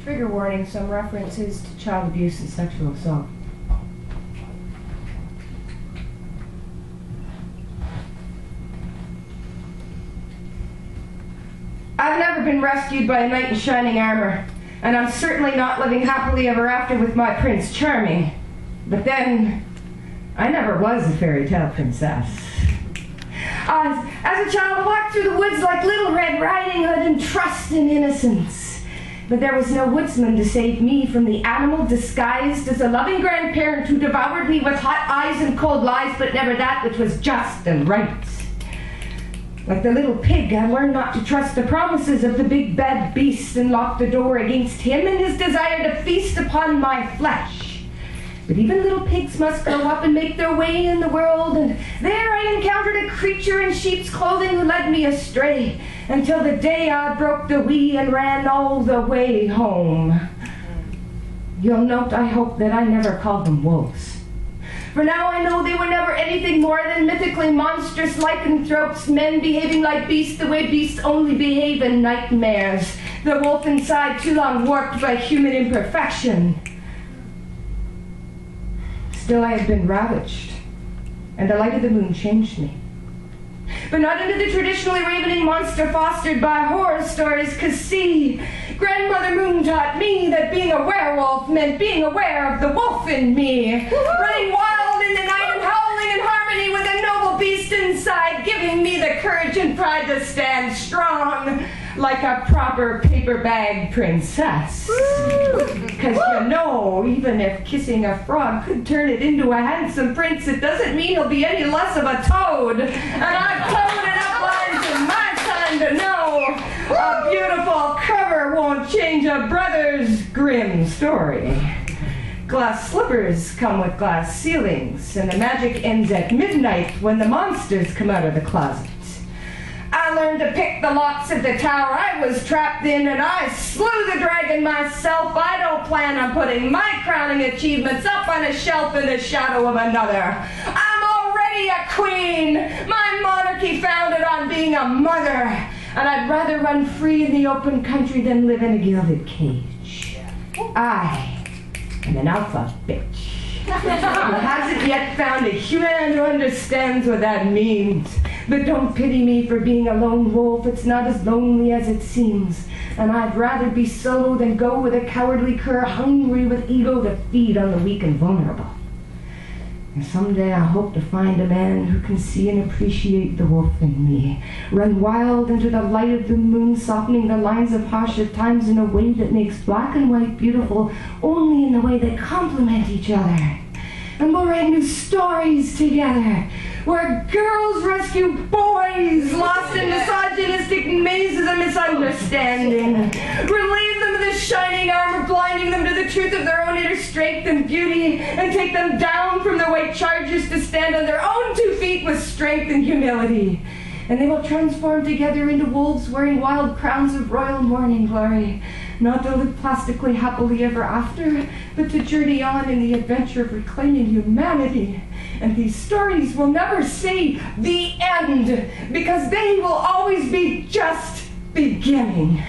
Trigger warning, some references to child abuse and sexual assault. I've never been rescued by a knight in shining armor, and I'm certainly not living happily ever after with my Prince Charming. But then, I never was a fairy tale princess. As a child, I walked through the woods like Little Red Riding Hood in trust and innocence. But there was no woodsman to save me from the animal disguised as a loving grandparent who devoured me with hot eyes and cold lies, but never that which was just and right. Like the little pig, I learned not to trust the promises of the big bad beast and locked the door against him and his desire to feast upon my flesh. But even little pigs must grow up and make their way in the world, and there I encountered a creature in sheep's clothing who led me astray, until the day I broke the wheel and ran all the way home. You'll note, I hope, that I never called them wolves. For now I know they were never anything more than mythically monstrous lycanthropes, men behaving like beasts the way beasts only behave in nightmares, the wolf inside too long warped by human imperfection. Still I had been ravaged, and the light of the moon changed me. But not into the traditionally ravening monster fostered by horror stories, 'cause see, Grandmother Moon taught me that being a werewolf meant being aware of the wolf in me, running wild in the night and howling in harmony with a noble beast inside, giving me the courage and pride to stand strong like a proper paper-bag princess. 'Cause you know, even if kissing a frog could turn it into a handsome prince, it doesn't mean he'll be any less of a toad. And I've toed enough lines in my time to know a beautiful cover won't change a brother's grim story. Glass slippers come with glass ceilings, and the magic ends at midnight when the monsters come out of the closet. I learned to pick the locks of the tower I was trapped in, and I slew the dragon myself. I don't plan on putting my crowning achievements up on a shelf in the shadow of another. I'm already a queen, my monarchy founded on being a mother, and I'd rather run free in the open country than live in a gilded cage. I am an alpha bitch who hasn't yet found a human who understands what that means. But don't pity me for being a lone wolf. It's not as lonely as it seems. And I'd rather be solo than go with a cowardly cur hungry with ego to feed on the weak and vulnerable. And someday I hope to find a man who can see and appreciate the wolf in me, run wild into the light of the moon, softening the lines of harsher times in a way that makes black and white beautiful only in the way they complement each other. And we'll write new stories together, where girls rescue boys lost in misogynistic mazes of misunderstanding, relieve them of the shining armor, blinding them to the truth of their own inner strength and beauty, and take them down from their white chargers to stand on their own 2 feet with strength and humility. And they will transform together into wolves wearing wild crowns of royal morning glory, not to live plastically happily ever after, but to journey on in the adventure of reclaiming humanity. And these stories will never say the end, because they will always be just beginning.